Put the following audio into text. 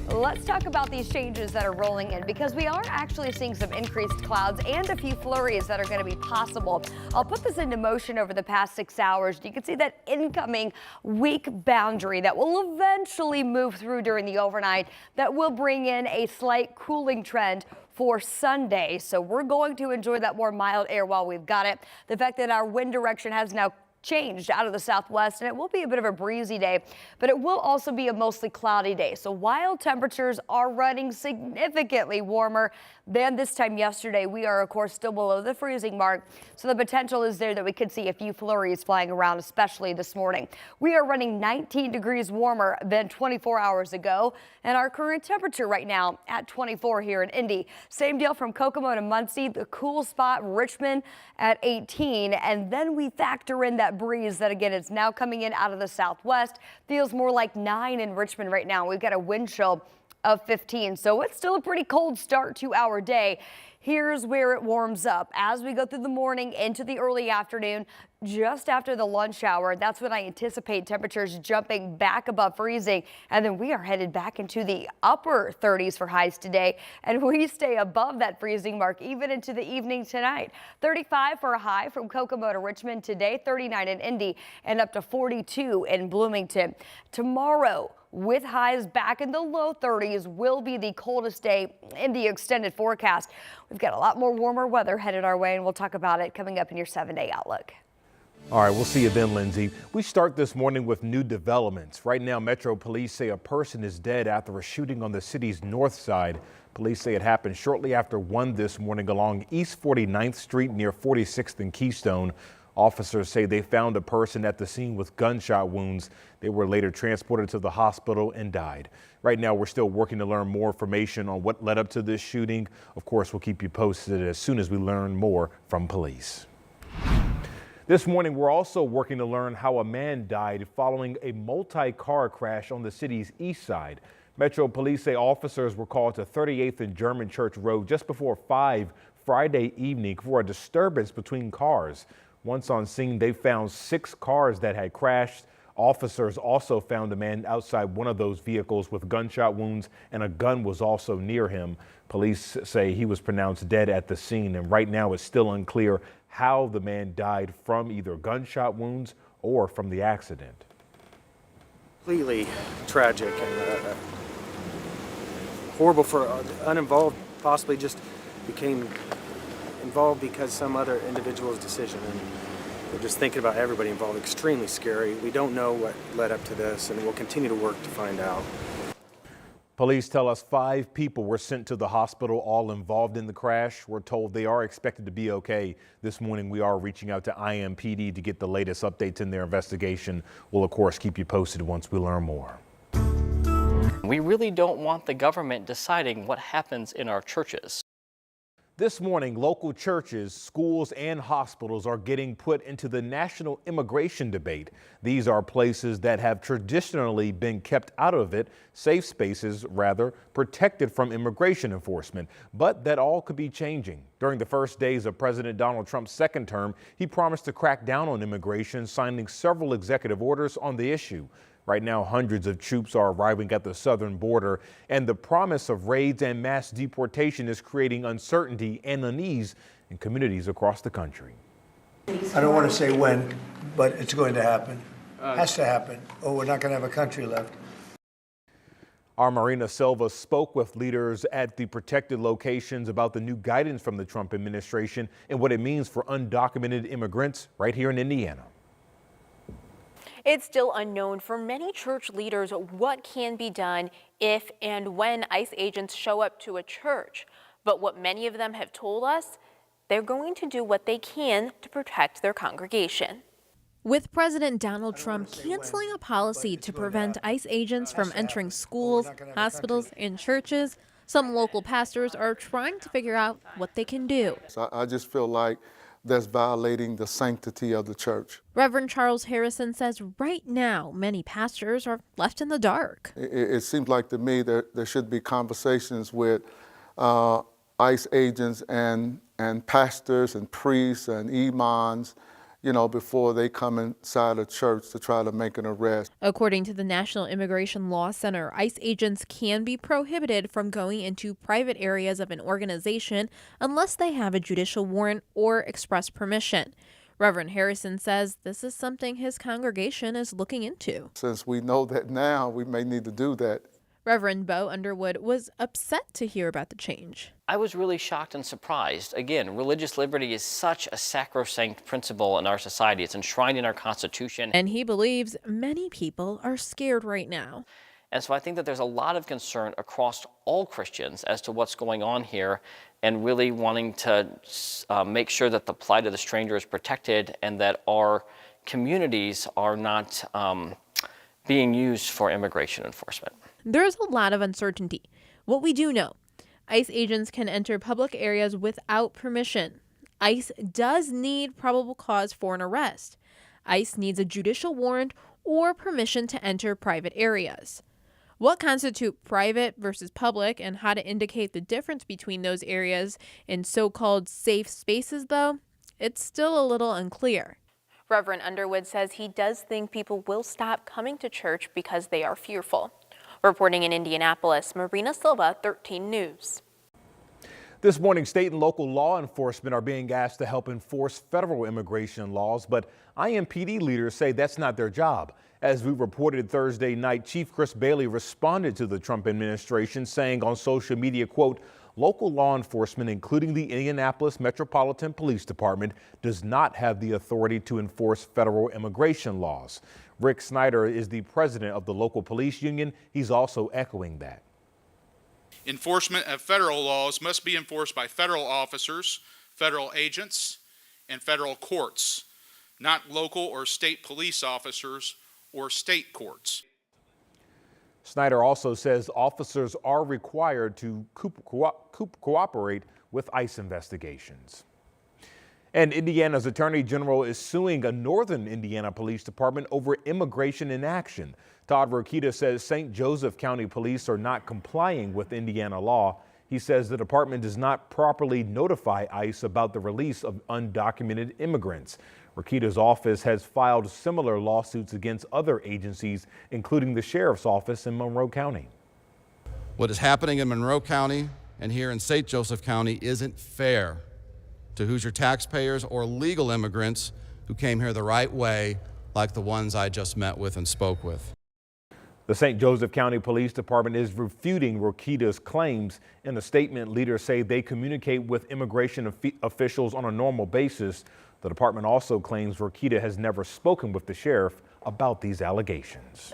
Let's talk about these changes that are rolling in, because we are actually seeing some increased clouds and a few flurries that are going to be possible. I'll put this into motion over the past 6 hours. You can see that incoming weak boundary that will eventually move through during the overnight that will bring in a slight cooling trend for Sunday. So we're going to enjoy that more mild air while we've got it. The fact that our wind direction has now changed out of the southwest, and it will be a bit of a breezy day, but it will also be a mostly cloudy day. So while temperatures are running significantly warmer than this time yesterday, we are of course still below the freezing mark. So the potential is there that we could see a few flurries flying around, especially this morning. We are running 19 degrees warmer than 24 hours ago, and our current temperature right now at 24 here in Indy. Same deal from Kokomo to Muncie, the cool spot Richmond at 18, and then we factor in that breeze that again is now coming in out of the southwest. Feels more like 9 in Richmond right now. We've got a wind chill of 15, so it's still a pretty cold start to our day. Here's where it warms up as we go through the morning into the early afternoon. Just after the lunch hour, that's when I anticipate temperatures jumping back above freezing, and then we are headed back into the upper 30s for highs today, and we stay above that freezing mark even into the evening tonight. 35 for a high from Kokomo to Richmond today, 39 in Indy, and up to 42 in Bloomington. Tomorrow, with highs back in the low 30s, will be the coldest day in the extended forecast. We've got a lot more warmer weather headed our way, and we'll talk about it coming up in your 7-day outlook. All right, we'll see you then, Lindsay. We start this morning with new developments. Right now, Metro Police say a person is dead after a shooting on the city's north side. Police say it happened shortly after 1 this morning along East 49th Street near 46th and Keystone. Officers say they found a person at the scene with gunshot wounds. They were later transported to the hospital and died. Right now, we're still working to learn more information on what led up to this shooting. Of course, we'll keep you posted as soon as we learn more from police. This morning, we're also working to learn how a man died following a multi-car crash on the city's east side. Metro Police say officers were called to 38th and German Church Road just before 5 Friday evening for a disturbance between cars. Once on scene, they found 6 cars that had crashed. Officers also found a man outside one of those vehicles with gunshot wounds, and a gun was also near him. Police say he was pronounced dead at the scene, and right now it's still unclear how the man died from either gunshot wounds or from the accident. Completely tragic and horrible for uninvolved, possibly just became involved because some other individual's decision. And we're just thinking about everybody involved. Extremely scary. We don't know what led up to this, and we'll continue to work to find out. Police tell us 5 people were sent to the hospital, all involved in the crash. We're told they are expected to be okay. This morning, we are reaching out to IMPD to get the latest updates in their investigation. We'll, of course, keep you posted once we learn more. We really don't want the government deciding what happens in our churches. This morning, local churches, schools, and hospitals are getting put into the national immigration debate. These are places that have traditionally been kept out of it, safe spaces, rather, protected from immigration enforcement. But that all could be changing. During the first days of President Donald Trump's second term, he promised to crack down on immigration, signing several executive orders on the issue. Right now, hundreds of troops are arriving at the southern border, and the promise of raids and mass deportation is creating uncertainty and unease in communities across the country. I don't want to say when, but it's going to happen. Has to happen, or we're not going to have a country left. Our Marina Silva spoke with leaders at the protected locations about the new guidance from the Trump administration and what it means for undocumented immigrants right here in Indiana. It's still unknown for many church leaders what can be done if and when ICE agents show up to a church. But what many of them have told us, they're going to do what they can to protect their congregation. With President Donald Trump canceling a policy to prevent ICE agents from entering schools, hospitals, and churches, some local pastors are trying to figure out what they can do. So I just feel like that's violating the sanctity of the church. Reverend Charles Harrison says right now many pastors are left in the dark. It seems like to me there should be conversations with ICE agents and pastors and priests and imams, before they come inside a church to try to make an arrest. According to the National Immigration Law Center, ICE agents can be prohibited from going into private areas of an organization unless they have a judicial warrant or express permission. Reverend Harrison says this is something his congregation is looking into. Since we know that now, we may need to do that. Reverend Bo Underwood was upset to hear about the change. I was really shocked and surprised. Again, religious liberty is such a sacrosanct principle in our society. It's enshrined in our Constitution. And he believes many people are scared right now. And so I think that there's a lot of concern across all Christians as to what's going on here and really wanting to make sure that the plight of the stranger is protected and that our communities are not being used for immigration enforcement. There's a lot of uncertainty. What we do know, ICE agents can enter public areas without permission. ICE does need probable cause for an arrest. ICE needs a judicial warrant or permission to enter private areas. What constitutes private versus public and how to indicate the difference between those areas in so-called safe spaces, though, it's still a little unclear. Reverend Underwood says he does think people will stop coming to church because they are fearful. Reporting in Indianapolis, Marina Silva, 13 News. This morning, state and local law enforcement are being asked to help enforce federal immigration laws, but IMPD leaders say that's not their job. As we reported Thursday night, Chief Chris Bailey responded to the Trump administration, saying on social media, quote, "Local law enforcement, including the Indianapolis Metropolitan Police Department, does not have the authority to enforce federal immigration laws." Rick Snyder is the president of the local police union. He's also echoing that. Enforcement of federal laws must be enforced by federal officers, federal agents, and federal courts, not local or state police officers or state courts. Snyder also says officers are required to cooperate with ICE investigations. And Indiana's Attorney General is suing a northern Indiana Police Department over immigration inaction. Todd Rokita says St. Joseph County Police are not complying with Indiana law. He says the department does not properly notify ICE about the release of undocumented immigrants. Rokita's office has filed similar lawsuits against other agencies, including the sheriff's office in Monroe County. What is happening in Monroe County and here in St. Joseph County isn't fair to Hoosier taxpayers or legal immigrants who came here the right way, like the ones I just met with and spoke with. The St. Joseph County Police Department is refuting Rokita's claims. In a statement, leaders say they communicate with immigration officials on a normal basis. The department also claims Rokita has never spoken with the sheriff about these allegations.